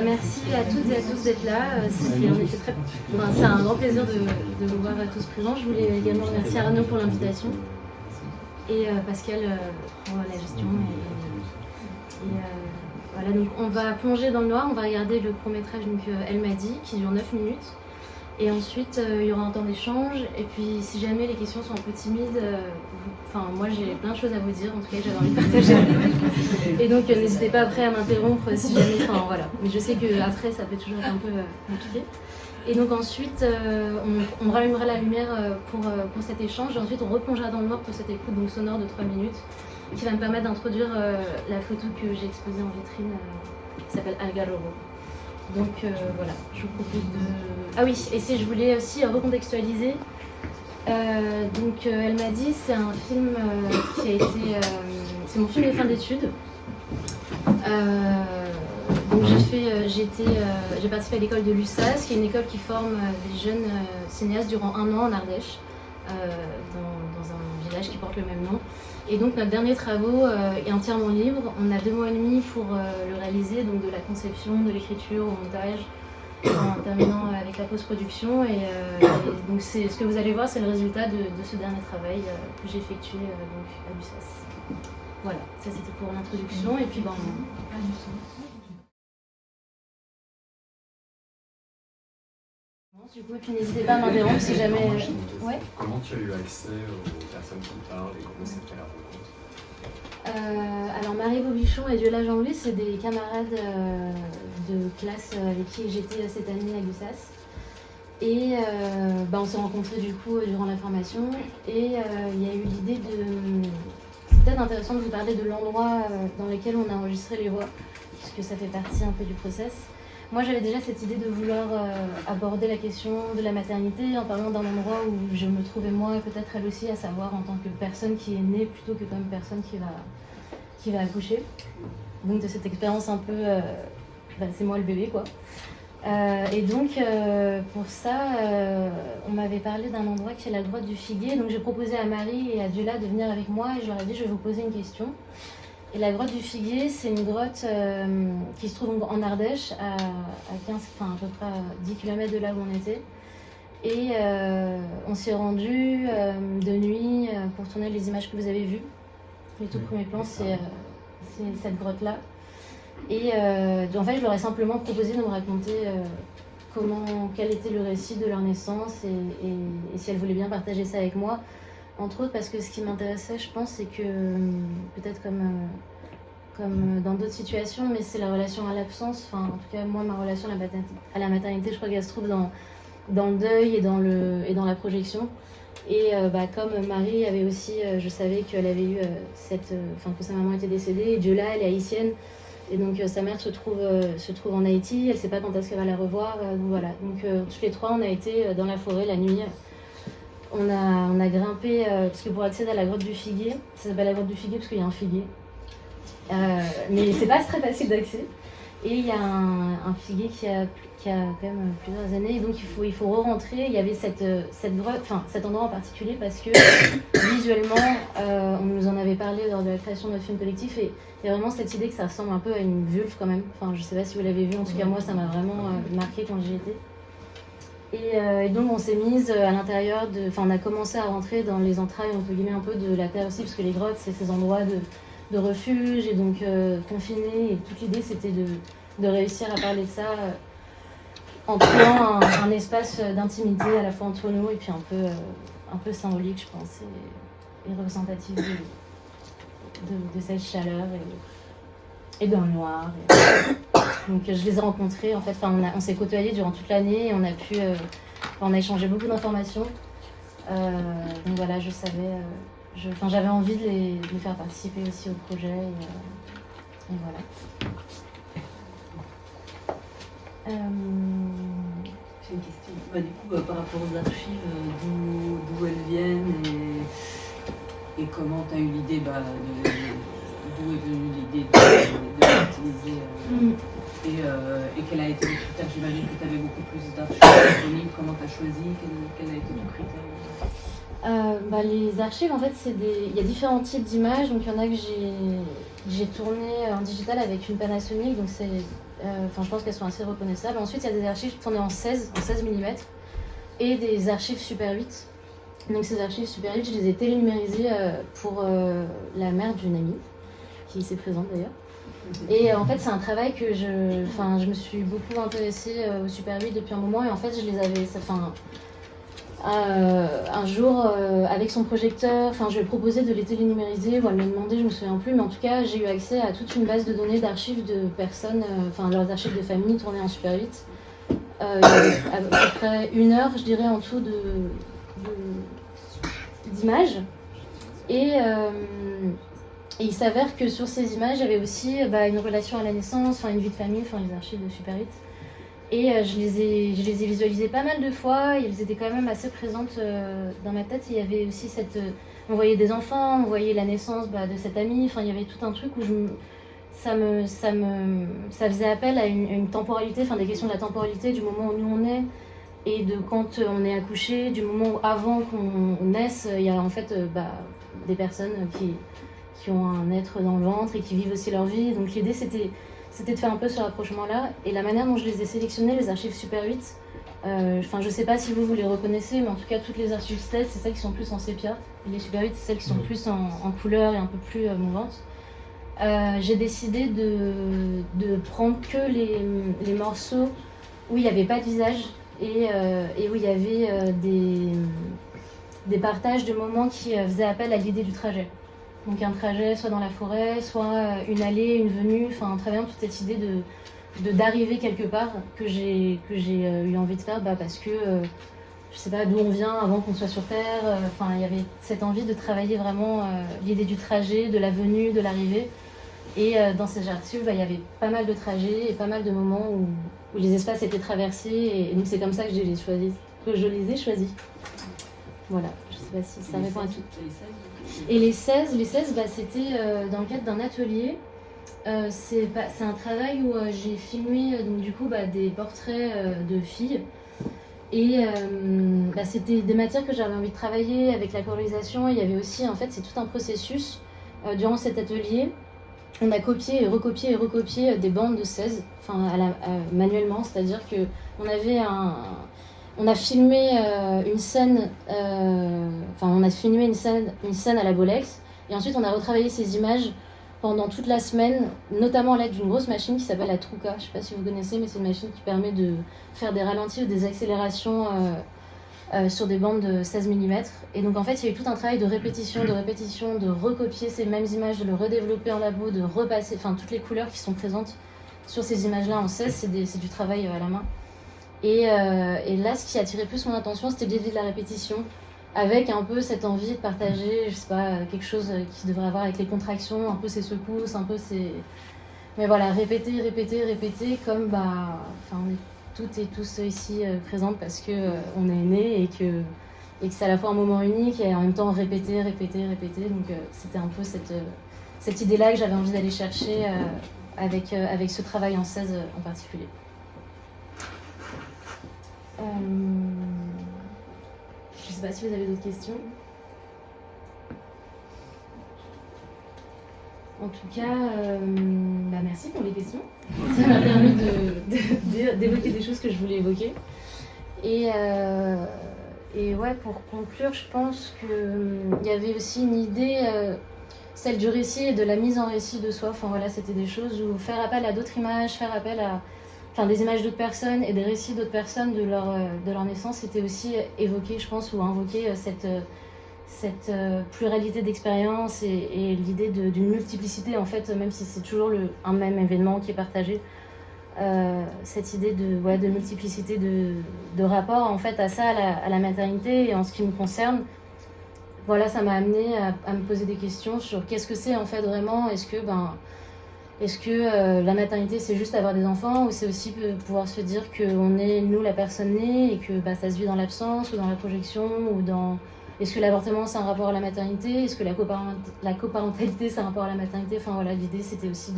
Merci à toutes et à tous d'être là. C'est un grand plaisir de vous voir tous présents. Je voulais également remercier Arnaud pour l'invitation et Pascal pour la gestion. Voilà, donc on va plonger dans le noir, on va regarder le court-métrage Elle m'a dit, qui dure 9 minutes. Et ensuite, il y aura un temps d'échange. Et puis, si jamais les questions sont un peu timides, moi j'ai plein de choses à vous dire. En tout cas, j'avais envie de partager. Et donc, n'hésitez pas après à m'interrompre si jamais. Voilà. Mais je sais qu'après, ça peut toujours être un peu compliqué. Et donc ensuite, on rallumera la lumière pour cet échange. Et ensuite, on replongera dans le noir pour cette écoute donc sonore de 3 minutes, qui va me permettre d'introduire la photo que j'ai exposée en vitrine, qui s'appelle Algarrobo. Donc voilà, je vous propose de... Ah oui, et si je voulais aussi recontextualiser, Elle m'a dit, c'est un film qui a été... c'est mon film de fin d'études. Donc j'ai participé à l'école de l'USAS, qui est une école qui forme des jeunes cinéastes durant 1 an en Ardèche, dans un village qui porte le même nom. Et donc notre dernier travaux est entièrement libre. On a 2 mois et demi pour le réaliser, donc de la conception, de l'écriture, au montage, en terminant avec la post-production. Et donc ce que vous allez voir, c'est le résultat de ce dernier travail que j'ai effectué donc à l'USAS. Voilà, ça c'était pour l'introduction. Et puis du coup, et puis n'hésitez pas à m'interrompre si jamais... Ouais. Comment tu as eu accès aux personnes qui parlent et comment s'est fait la rencontre? Alors Marie Bobichon et Diola Jean-Louis, c'est des camarades de classe avec qui j'étais cette année à l'USAS. Et on s'est rencontrés du coup durant la formation. Et il y a eu l'idée de... C'est peut-être intéressant de vous parler de l'endroit dans lequel on a enregistré les voix, puisque ça fait partie un peu du process. Moi, j'avais déjà cette idée de vouloir aborder la question de la maternité en parlant d'un endroit où je me trouvais moi et peut-être elle aussi, à savoir en tant que personne qui est née plutôt que comme personne qui va accoucher. Donc de cette expérience un peu, c'est moi le bébé quoi. Et donc pour ça, on m'avait parlé d'un endroit qui est la grotte du Figuier. Donc j'ai proposé à Marie et à Diola de venir avec moi et je leur ai dit je vais vous poser une question. Et la grotte du Figuier, c'est une grotte qui se trouve en Ardèche, à peu près 10 km de là où on était. Et on s'y est rendu de nuit pour tourner les images que vous avez vues. Les tout premiers plans, c'est cette grotte-là. Et en fait, je leur ai simplement proposé de me raconter quel était le récit de leur naissance et si elles voulaient bien partager ça avec moi. Entre autres parce que ce qui m'intéressait, je pense, c'est que, peut-être comme dans d'autres situations, mais c'est la relation à l'absence. En tout cas, moi, ma relation à la maternité, je crois qu'elle se trouve dans le deuil et dans la projection. Et comme Marie avait aussi, je savais qu'elle avait eu que sa maman était décédée, et Diola, elle est haïtienne. Et donc sa mère se trouve en Haïti, elle ne sait pas quand est-ce qu'elle va la revoir. Donc voilà, tous les 3, on a été dans la forêt la nuit. On a grimpé, parce que pour accéder à la grotte du Figuier, ça s'appelle la grotte du Figuier parce qu'il y a un figuier. Mais c'est pas très facile d'accès. Et il y a un figuier qui a quand même plusieurs années, et donc il faut re-rentrer. Il y avait cette grotte, cet endroit en particulier parce que visuellement, on nous en avait parlé lors de la création de notre film collectif, et il y a vraiment cette idée que ça ressemble un peu à une vulve quand même. Je sais pas si vous l'avez vu, en tout cas moi ça m'a vraiment marqué quand j'y étais. Et donc on s'est mise à l'intérieur on a commencé à rentrer dans les entrailles entre guillemets un peu de la terre aussi, parce que les grottes c'est ces endroits de refuge et donc confinés, et toute l'idée c'était de réussir à parler de ça en créant un espace d'intimité à la fois entre nous et puis un peu symbolique, je pense, et représentatif de cette chaleur et dans le noir. Donc je les ai rencontrés, en fait, on s'est côtoyés durant toute l'année et on a échangé beaucoup d'informations. Donc voilà, je savais, j'avais envie de les faire participer aussi au projet. Et voilà. J'ai une question. Du coup, par rapport aux archives, d'où elles viennent et comment tu as eu l'idée, d'où est venue l'idée de l'utiliser et quel a été le critère? J'imagine que tu avais beaucoup plus d'archives disponibles. Comment tu as choisi? Quel a été ton critère? Les archives, en fait, il y a différents types d'images. Donc il y en a que j'ai tourné en digital avec une Panasonic, donc je pense qu'elles sont assez reconnaissables. Ensuite, il y a des archives tournées en 16 mm, et des archives Super 8. Donc ces archives Super 8, je les ai télénumérisées pour la mère d'une amie, qui s'est présente d'ailleurs. Et en fait, c'est un travail que je me suis beaucoup intéressée au Super 8 depuis un moment, et en fait, je les avais... un jour, avec son projecteur, je lui ai proposé de les télénumériser, ou elle m'a demandé, je me souviens plus, mais en tout cas, j'ai eu accès à toute une base de données d'archives de personnes, leurs archives de famille tournées en Super 8. Il y avait à peu près 1 heure, je dirais, en tout d'images. Et il s'avère que sur ces images, il y avait aussi une relation à la naissance, une vie de famille, les archives de Super 8. Et je les ai visualisées pas mal de fois, et elles étaient quand même assez présentes dans ma tête. Il y avait aussi on voyait des enfants, on voyait la naissance de cette amie, il y avait tout un truc où ça faisait appel à une temporalité, des questions de la temporalité, du moment où nous on est, et de quand on est accouché, du moment où avant qu'on naisse, il y a en fait des personnes qui ont un être dans le ventre et qui vivent aussi leur vie. Donc l'idée c'était de faire un peu ce rapprochement-là. Et la manière dont je les ai sélectionnées, les archives Super 8, je sais pas si vous les reconnaissez, mais en tout cas toutes les archives 16, c'est celles qui sont plus en sépia. Les Super 8, c'est celles qui sont plus en couleur et un peu plus mouvantes. J'ai décidé de prendre que les morceaux où il n'y avait pas de visage et où il y avait des partages de moments qui faisaient appel à l'idée du trajet. Donc un trajet soit dans la forêt, soit une allée, une venue, en travaillant toute cette idée d'arriver quelque part que j'ai eu envie de faire parce que je sais pas d'où on vient avant qu'on soit sur Terre. Il y avait cette envie de travailler vraiment l'idée du trajet, de la venue, de l'arrivée. Et dans ces archives, il y avait pas mal de trajets et pas mal de moments où les espaces étaient traversés. Et donc c'est comme ça que je les ai choisis. Voilà, je sais pas si ça répond à tout. Et les 16, c'était dans le cadre d'un atelier. C'est un travail où j'ai filmé des portraits de filles. Et c'était des matières que j'avais envie de travailler avec la colorisation. Il y avait aussi, en fait, c'est tout un processus. Durant cet atelier, on a copié et recopié des bandes de 16, manuellement. C'est-à-dire qu'on avait on a filmé une scène, une scène à la Bolex, et ensuite on a retravaillé ces images pendant toute la semaine, notamment à l'aide d'une grosse machine qui s'appelle la Truca. Je ne sais pas si vous connaissez, mais c'est une machine qui permet de faire des ralentis ou des accélérations sur des bandes de 16 mm. Et donc en fait, il y a eu tout un travail de répétition, de recopier ces mêmes images, de le redévelopper en labo, de repasser, toutes les couleurs qui sont présentes sur ces images-là en 16, c'est du travail à la main. Et là, ce qui attirait plus mon attention, c'était l'idée de la répétition, avec un peu cette envie de partager, je sais pas, quelque chose qui devrait avoir avec les contractions, un peu ces secousses, un peu ces... Mais voilà, répéter, comme on est toutes et tous ici présents parce qu'on est nés et que c'est à la fois un moment unique et en même temps répéter. Donc c'était un peu cette idée-là que j'avais envie d'aller chercher avec ce travail en 16 en particulier. Je ne sais pas si vous avez d'autres questions. En tout cas, merci pour les questions. Ça m'a permis d'évoquer des choses que je voulais évoquer. Et ouais, pour conclure, je pense qu'il y avait aussi une idée, celle du récit et de la mise en récit de soi. C'était des choses où faire appel à d'autres images, faire appel à des images d'autres personnes et des récits d'autres personnes de leur naissance, c'était aussi évoquer, je pense, ou invoquer cette pluralité d'expériences et l'idée d'une multiplicité, en fait, même si c'est toujours un même événement qui est partagé. Cette idée de multiplicité de rapport, en fait, à ça, à la maternité. Et en ce qui me concerne, ça m'a amené à me poser des questions sur qu'est-ce que c'est, en fait, vraiment. Est-ce que la maternité, c'est juste avoir des enfants, ou c'est aussi pouvoir se dire qu'on est, nous, la personne née, et que ça se vit dans l'absence, ou dans la projection, ou dans... Est-ce que l'avortement, c'est un rapport à la maternité? Est-ce que la coparentalité, c'est un rapport à la maternité? L'idée, c'était aussi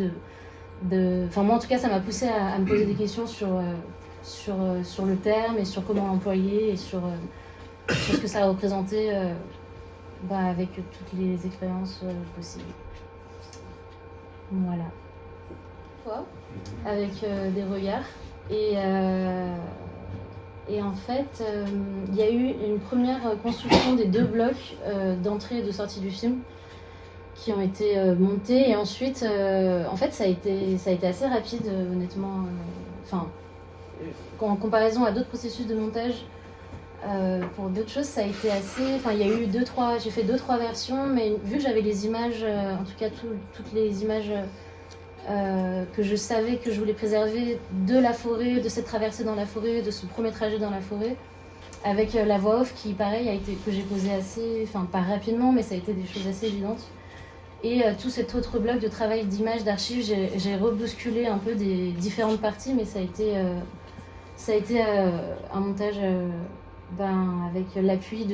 moi, en tout cas, ça m'a poussée à me poser des questions sur le terme, et sur comment l'employer, et sur ce que ça a représenté avec toutes les expériences possibles. Voilà. Toi ? avec des regards. Et en fait, il y a eu une première construction des 2 blocs d'entrée et de sortie du film qui ont été montés. Et ensuite, en fait, ça a été assez rapide, honnêtement. En comparaison à d'autres processus de montage, pour d'autres choses, ça a été assez... Enfin, il y a eu j'ai fait 2-3 versions, mais vu que j'avais les images, en tout cas toutes les images que je savais que je voulais préserver de la forêt, de cette traversée dans la forêt, de ce premier trajet dans la forêt, avec la voix off qui, pareil, que j'ai posée assez... Enfin, pas rapidement, mais ça a été des choses assez évidentes. Et tout cet autre bloc de travail d'images, d'archives, j'ai rebousculé un peu des différentes parties, mais ça a été un montage avec l'appui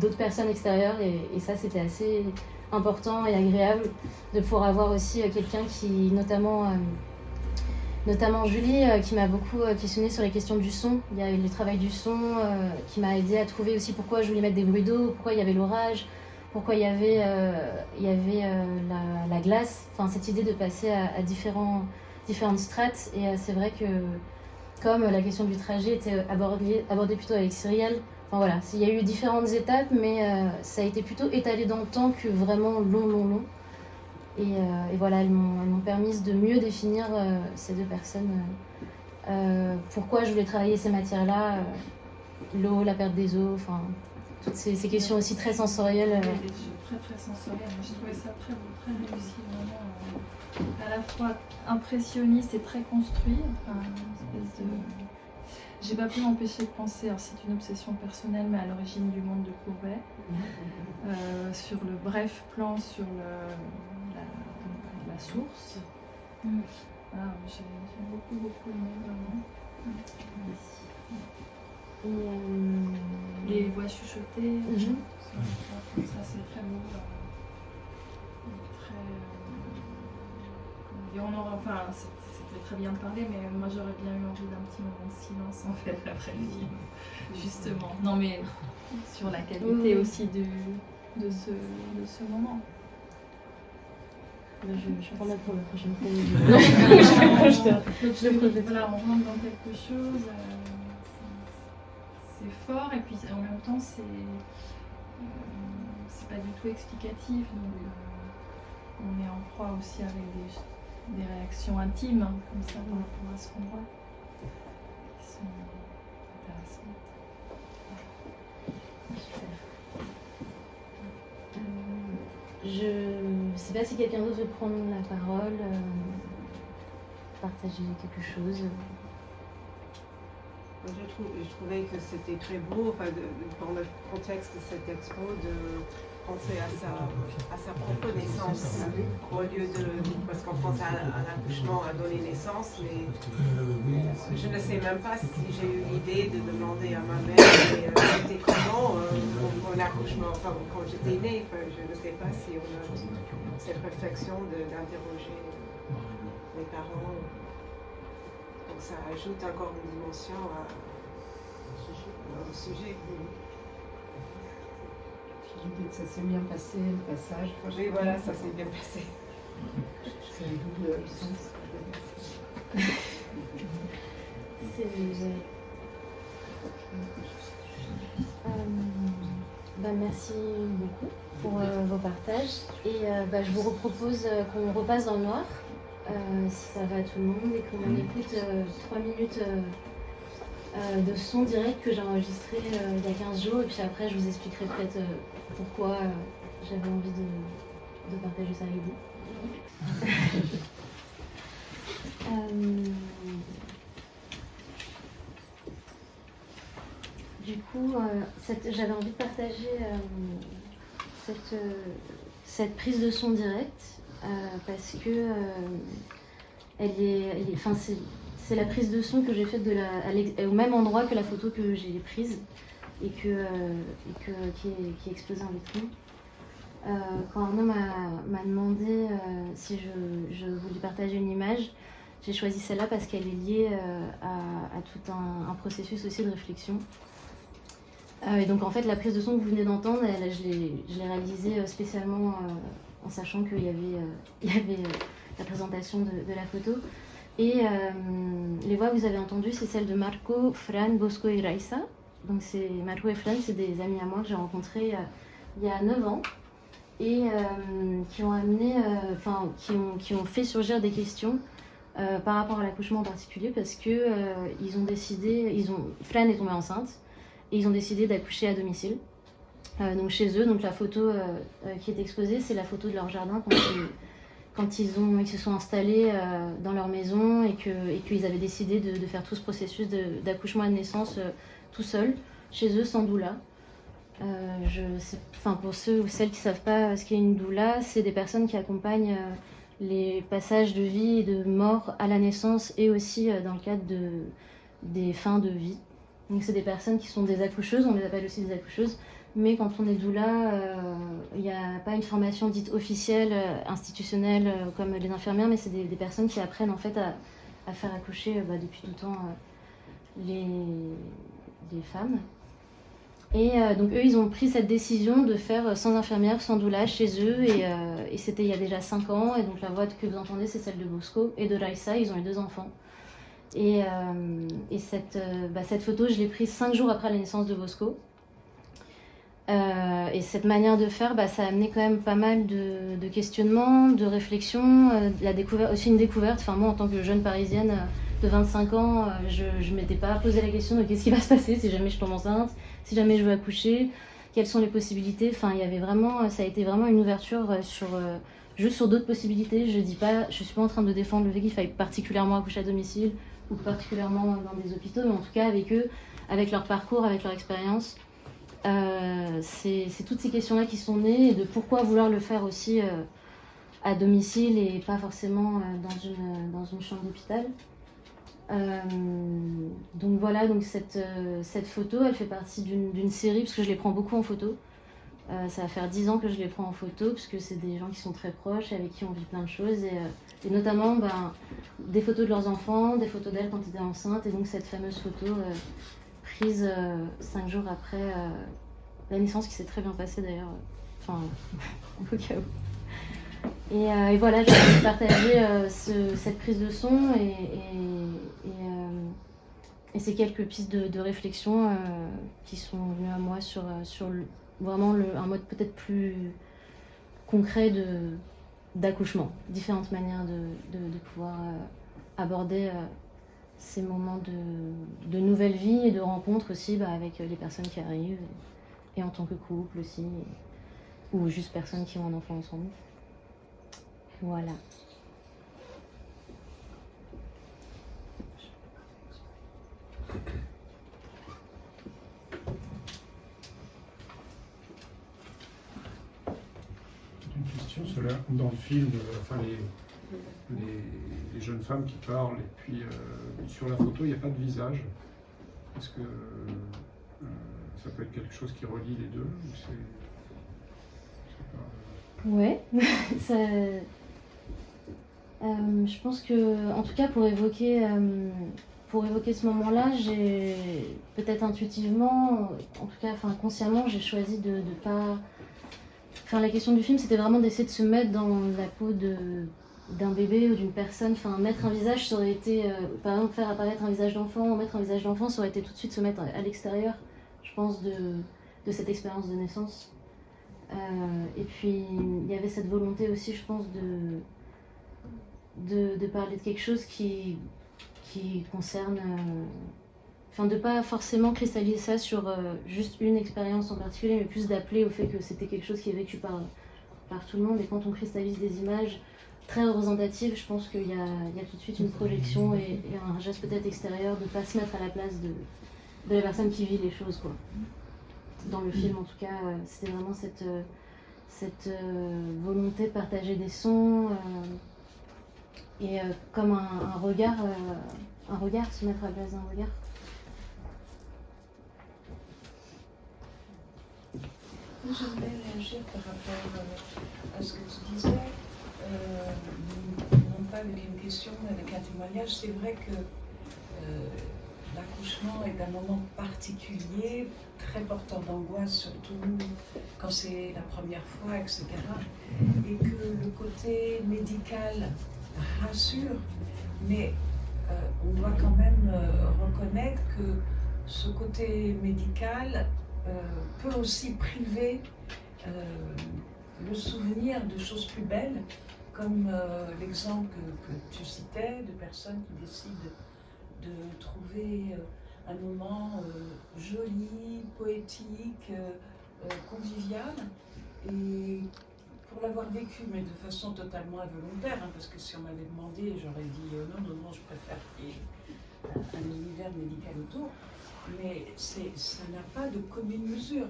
d'autres personnes extérieures, et ça, c'était assez important et agréable de pouvoir avoir aussi quelqu'un qui, notamment Julie, qui m'a beaucoup questionné sur les questions du son. Il y a eu le travail du son qui m'a aidé à trouver aussi pourquoi je voulais mettre des bruits d'eau, pourquoi il y avait l'orage, pourquoi il y avait la glace. Enfin, cette idée de passer à différentes strates. Et c'est vrai que comme la question du trajet était abordée plutôt avec Cyrielle, enfin voilà, il y a eu différentes étapes, mais ça a été plutôt étalé dans le temps que vraiment long. Et voilà, elles m'ont permis de mieux définir ces 2 personnes. Pourquoi je voulais travailler ces matières-là, l'eau, la perte des eaux, enfin, toutes ces questions aussi très sensorielles. Très sensorielles. J'ai trouvé ça très beau, très réussi, vraiment. À la fois impressionniste et très construit. Enfin, une espèce de... J'ai pas pu m'empêcher de penser, alors c'est une obsession personnelle, mais à l'origine du monde de Courbet, sur le bref plan sur la source. Ah, j'ai beaucoup aimé, vraiment. Les voix chuchotées, ça c'est très beau. Et c'était très bien de parler, mais moi j'aurais bien eu envie d'un petit moment de silence en fait après le film, justement. Non mais sur la qualité aussi de ce moment. Je prends note pour la prochaine fois. Voilà, on rentre dans quelque chose, c'est fort et puis en même temps c'est pas du tout explicatif, donc on est en proie aussi avec des réactions intimes comme ça par rapport à ce qu'on voit qui sont intéressantes. Je ne sais pas si quelqu'un d'autre veut prendre la parole, partager quelque chose. Je trouvais que c'était très beau, dans le contexte de cette expo, de penser à sa propre naissance, au lieu parce qu'on pense à l'accouchement, à donner naissance, mais je ne sais même pas si j'ai eu l'idée de demander à ma mère c'était comment mon accouchement, quand j'étais née. Je ne sais pas si on a cette réflexion d'interroger mes parents. Donc ça ajoute encore une dimension au sujet. Ça s'est bien passé, le passage. Oui, voilà, ça s'est bien passé. C'est un double sens. Merci beaucoup pour vos partages. Et je vous propose qu'on repasse dans le noir, si ça va à tout le monde, et qu'on écoute 3 minutes de son direct que j'ai enregistré il y a 15 jours. Et puis après, je vous expliquerai peut-être pourquoi j'avais envie de partager ça avec vous. Du coup, j'avais envie de partager cette prise de son directe parce que c'est la prise de son que j'ai faite au même endroit que la photo que j'ai prise et qui est exposée en vitrine. Quand Arnaud m'a demandé si je voulais partager une image, j'ai choisi celle-là parce qu'elle est liée à tout un processus aussi de réflexion. Et donc en fait la prise de son que vous venez d'entendre, je l'ai réalisée spécialement en sachant qu'il y avait la présentation de la photo. Et les voix que vous avez entendues, c'est celles de Marco, Fran, Bosco et Raissa. Donc Marco et Fran, c'est des amis à moi que j'ai rencontrés il y a 9 ans et qui ont amené, qui ont fait surgir des questions par rapport à l'accouchement en particulier parce que ils ont décidé, Fran est tombée enceinte et ils ont décidé d'accoucher à domicile. Donc chez eux, donc la photo qui est exposée, c'est la photo de leur jardin quand ils se sont installés dans leur maison et qu'ils avaient décidé de faire tout ce processus d'accouchement et de naissance tout seuls, chez eux, sans doula. Pour ceux ou celles qui ne savent pas ce qu'est une doula, c'est des personnes qui accompagnent les passages de vie et de mort à la naissance et aussi dans le cadre des fins de vie. Donc c'est des personnes qui sont des accoucheuses, on les appelle aussi des accoucheuses, mais quand on est doula, il n'y a pas une formation dite officielle, institutionnelle comme les infirmières, mais c'est des personnes qui apprennent en fait à faire accoucher depuis tout le temps les femmes. Et donc eux, ils ont pris cette décision de faire sans infirmière, sans doula chez eux, et c'était il y a déjà 5 ans, et donc la voix que vous entendez, c'est celle de Bosco et de Raissa, ils ont eu 2 enfants. Et cette photo, je l'ai prise 5 jours après la naissance de Bosco. Et cette manière de faire, ça a amené quand même pas mal de questionnements, de réflexions, aussi une découverte. Enfin, moi, en tant que jeune parisienne de 25 ans, je ne m'étais pas posé la question de qu'est-ce qui va se passer si jamais je tombe enceinte, si jamais je veux accoucher, quelles sont les possibilités. Enfin, ça a été vraiment une ouverture juste sur d'autres possibilités. Je suis pas en train de défendre le fait qu'il faille particulièrement accoucher à domicile ou particulièrement dans des hôpitaux, mais en tout cas avec eux, avec leur parcours, avec leur expérience. C'est toutes ces questions-là qui sont nées et de pourquoi vouloir le faire aussi à domicile et pas forcément dans une chambre d'hôpital. Donc voilà, donc cette photo, elle fait partie d'une série parce que je les prends beaucoup en photo. Ça va faire 10 ans que je les prends en photo parce que c'est des gens qui sont très proches, avec qui on vit plein de choses et notamment des photos de leurs enfants, des photos d'elles quand elles étaient enceintes et donc cette fameuse photo prise 5 jours après la naissance qui s'est très bien passée d'ailleurs, au cas où. Et voilà, j'ai envie de partager cette prise de son et ces quelques pistes de réflexion qui sont venues à moi sur vraiment un mode peut-être plus concret d'accouchement, différentes manières de pouvoir aborder ces moments de nouvelle vie et de rencontre aussi avec les personnes qui arrivent et en tant que couple aussi ou juste personnes qui ont un enfant ensemble. Voilà. Une question, cela, dans le film, les jeunes femmes qui parlent, et puis sur la photo, il n'y a pas de visage. Est-ce que ça peut être quelque chose qui relie les deux ou Ouais, je pense que, en tout cas, pour évoquer ce moment-là, j'ai peut-être intuitivement, en tout cas, consciemment, j'ai choisi de pas. Enfin, la question du film, c'était vraiment d'essayer de se mettre dans la peau d'un bébé ou d'une personne. Enfin, mettre un visage, ça aurait été, par exemple, faire apparaître un visage d'enfant ou mettre un visage d'enfant, ça aurait été tout de suite se mettre à l'extérieur, je pense, de cette expérience de naissance. Et puis, il y avait cette volonté aussi, je pense, de parler de quelque chose qui concerne... de pas forcément cristalliser ça sur juste une expérience en particulier, mais plus d'appeler au fait que c'était quelque chose qui est vécu par tout le monde. Et quand on cristallise des images très représentatives, je pense qu'il y a tout de suite une projection et un geste peut-être extérieur de ne pas se mettre à la place de la personne qui vit les choses, quoi. Dans le film, en tout cas, c'était vraiment cette volonté de partager des sons et comme un regard, se mettre à la place d'un regard. J'aimerais réagir par rapport à ce que tu disais, non pas avec une question, mais avec un témoignage. C'est vrai que l'accouchement est un moment particulier, très porteur d'angoisse, surtout quand c'est la première fois, etc. Et que le côté médical rassure, mais on doit quand même reconnaître que ce côté médical peut aussi priver le souvenir de choses plus belles, comme l'exemple que tu citais de personnes qui décident de trouver un moment joli, poétique, convivial. Et pour l'avoir vécu, mais de façon totalement involontaire, hein, parce que si on m'avait demandé, j'aurais dit non, je préfère qu'il y ait un univers médical autour. Mais ça n'a pas de commune mesure.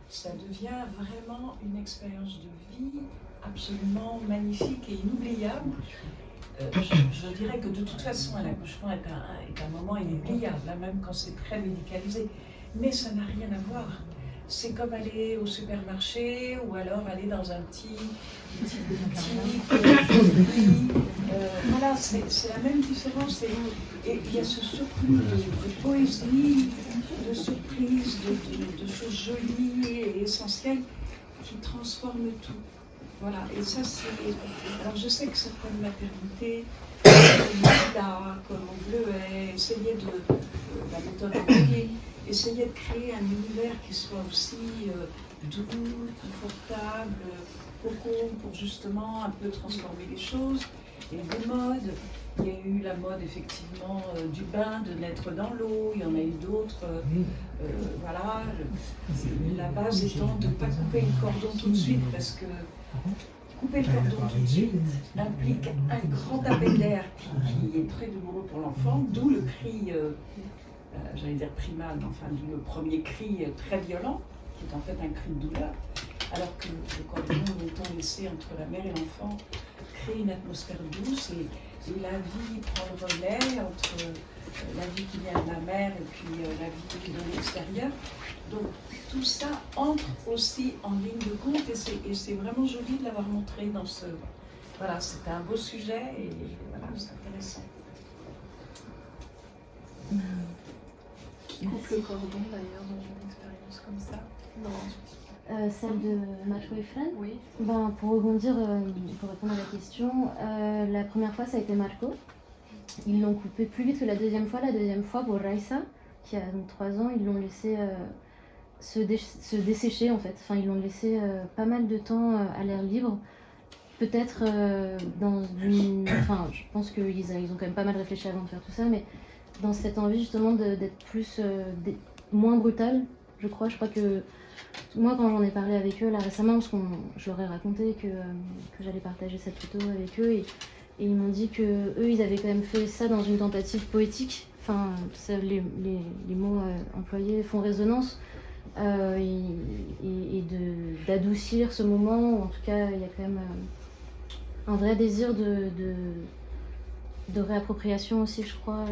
Ça devient vraiment une expérience de vie absolument magnifique et inoubliable. Je dirais que de toute façon, un accouchement est un moment inoubliable, là, même quand c'est très médicalisé. Mais ça n'a rien à voir. C'est comme aller au supermarché ou alors aller dans un petit boutique. Voilà, c'est la même différence. Et il y a ce surplus de poésie, de surprises, de choses jolies et essentielles qui transforment tout. Voilà, et ça c'est... Alors je sais que certaines maternités, comme au Bleuet, essayaient de... la méthode employée, essayer de créer un univers qui soit aussi doux, confortable, cocon, pour justement un peu transformer les choses. Il y a des modes, il y a eu la mode effectivement du bain, de naître dans l'eau, il y en a eu d'autres, voilà. La base étant de ne pas couper le cordon tout de suite, parce que couper le cordon tout de suite implique un grand appel d'air qui est très douloureux pour l'enfant, d'où le cri... j'allais dire primal, mais enfin le premier cri très violent, qui est en fait un cri de douleur, alors que le cordon étant laissé entre la mère et l'enfant crée une atmosphère douce et la vie prend le relais entre la vie qui vient de la mère et puis la vie qui est de l'extérieur. Donc tout ça entre aussi en ligne de compte et c'est vraiment joli de l'avoir montré dans ce... Voilà, c'était un beau sujet et voilà, c'est intéressant. Qui coupe le cordon d'ailleurs dans une expérience comme ça? Celle de Marco et Fran. Oui. Ben, pour rebondir, pour répondre à la question, la première fois ça a été Marco. Ils l'ont coupé plus vite que la deuxième fois. La deuxième fois pour Raissa, qui a donc 3 ans, ils l'ont laissé se dessécher en fait. Enfin, ils l'ont laissé pas mal de temps à l'air libre. Peut-être dans une... Enfin, je pense qu'ils ont quand même pas mal réfléchi avant de faire tout ça, mais dans cette envie justement d'être plus... moins brutal, je crois. Je crois que moi, quand j'en ai parlé avec eux là récemment, parce que je leur ai raconté que j'allais partager cette photo avec eux, et ils m'ont dit que eux, ils avaient quand même fait ça dans une tentative poétique. Enfin, les mots employés font résonance, et d'adoucir ce moment, ou en tout cas, il y a quand même un vrai désir de réappropriation aussi, je crois,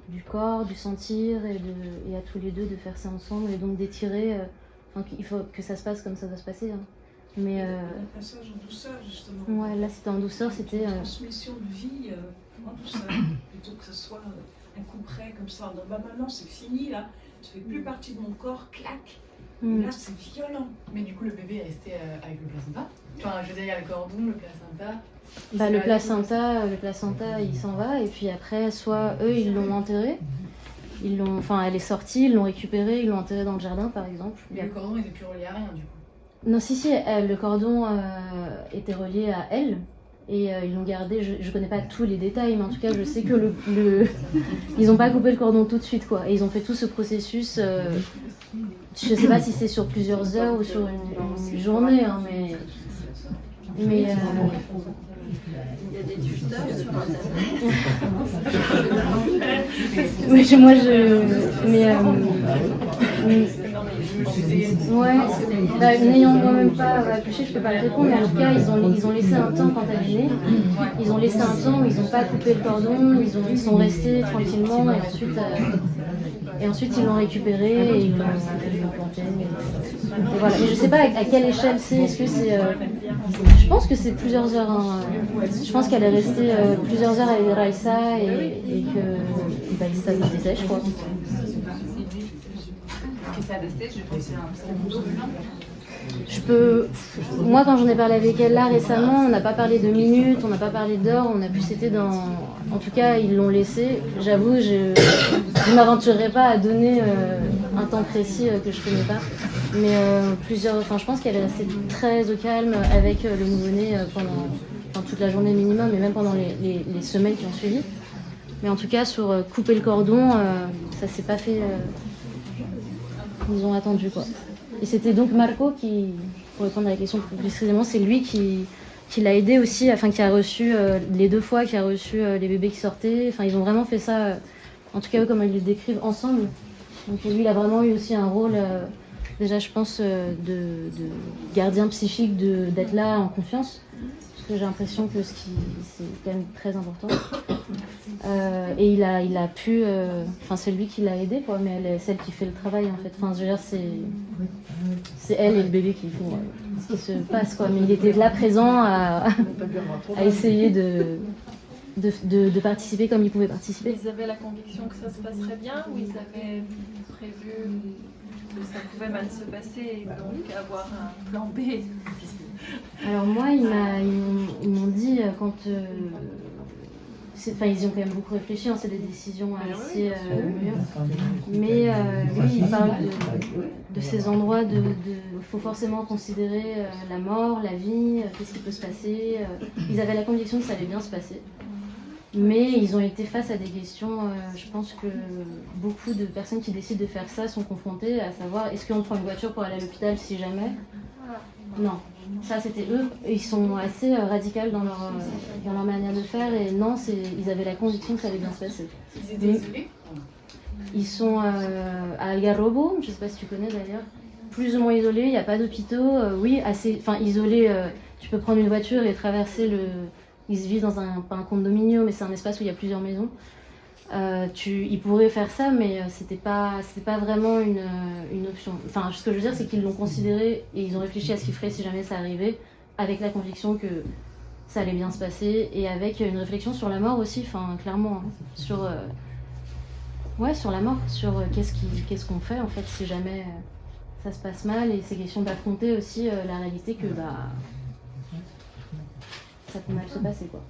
du corps, du sentir, et à tous les deux de faire ça ensemble, et donc d'étirer. Il faut que ça se passe comme ça doit se passer. Hein. Mais un passage en douceur, justement. Ouais, là c'était en douceur, c'était... Une transmission de vie en douceur, plutôt que ce soit un coup près comme ça. Non, bah maintenant c'est fini, là, tu fais plus partie de mon corps, clac. Et là c'est violent. Mais du coup le bébé est resté avec le placenta. Enfin, je veux dire, il y a le cordon, le placenta. Bah, le placenta, il s'en va, et puis après, soit eux, ils l'ont enterré, elle est sortie, ils l'ont récupéré, ils l'ont enterré dans le jardin, par exemple. Mais le cordon n'était plus relié à rien, du coup. Non, si, le cordon était relié à elle, et ils l'ont gardé. Je connais pas tous les détails, mais en tout cas, je sais que ils ont pas coupé le cordon tout de suite, quoi. Et ils ont fait tout ce processus. Je sais pas si c'est sur plusieurs heures ou sur une journée, hein, mais il y a des tuteurs sur n'ayant moi-même pas accouché, je peux pas le répondre, mais en tout cas, ils ont laissé un temps quand elle est née. Ils ont laissé un temps où ils n'ont pas coupé le cordon, ils sont restés tranquillement, et ensuite ils l'ont récupéré et ils l'ont planté. Et voilà. Et je sais pas à quelle échelle c'est. Est-ce que c'est je pense que c'est plusieurs heures. Hein. Je pense qu'elle est restée plusieurs heures avec Raissa et que ça se dessèche, je crois. Et ça a resté, je pense, c'est un stade. Moi, quand j'en ai parlé avec elle là récemment, on n'a pas parlé de minutes, on n'a pas parlé d'heures, on a plus été dans. En tout cas, ils l'ont laissé. J'avoue, je ne m'aventurerai pas à donner un temps précis que je connais pas. Mais je pense qu'elle est restée très au calme avec le nouveau-né pendant toute la journée minimum et même pendant les semaines qui ont suivi. Mais en tout cas, sur couper le cordon, ça s'est pas fait. Ils ont attendu quoi. Et c'était donc Marco qui, pour répondre à la question plus précisément, c'est lui qui l'a aidé aussi, qui a reçu les 2 fois, qui a reçu les bébés qui sortaient. Enfin, ils ont vraiment fait ça, en tout cas eux, comme ils le décrivent, ensemble. Donc lui, il a vraiment eu aussi un rôle, déjà je pense, de gardien psychique, d'être là en confiance. Parce que j'ai l'impression que c'est quand même très important. Et il a pu, c'est lui qui l'a aidé, quoi, mais elle est celle qui fait le travail en fait. Enfin, je veux dire, c'est elle et le bébé qui font ce qui se passe, quoi. Mais il était là présent à essayer de participer comme il pouvait participer. Ils avaient la conviction que ça se passerait bien ou ils avaient prévu que ça pouvait mal se passer et donc avoir un plan B? Alors moi, ils m'ont dit quand... ils y ont quand même beaucoup réfléchi, c'est des décisions assez mûres. Mais lui, il parle de ces endroits il faut forcément considérer la mort, la vie, qu'est-ce qui peut se passer. Ils avaient la conviction que ça allait bien se passer. Mais ils ont été face à des questions, je pense que beaucoup de personnes qui décident de faire ça sont confrontées à savoir, est-ce qu'on prend une voiture pour aller à l'hôpital si jamais? Non. Ça, c'était eux. Ils sont assez radicaux dans leur manière de faire. Et non, ils avaient la conviction que ça allait bien se passer. Ils étaient isolés? Ils sont à Algarrobo, je ne sais pas si tu connais d'ailleurs. Plus ou moins isolés, il n'y a pas d'hôpitaux. Oui, assez isolés. Tu peux prendre une voiture et traverser le... Ils vivent dans pas un condominio, mais c'est un espace où il y a plusieurs maisons. Ils pourraient faire ça, mais c'était pas vraiment une option. Enfin, ce que je veux dire, c'est qu'ils l'ont considéré et ils ont réfléchi à ce qu'ils feraient si jamais ça arrivait, avec la conviction que ça allait bien se passer et avec une réflexion sur la mort aussi, clairement, sur la mort, sur qu'est-ce qu'on fait en fait si jamais ça se passe mal, et ces questions d'affronter aussi la réalité que ça peut mal se passer, quoi.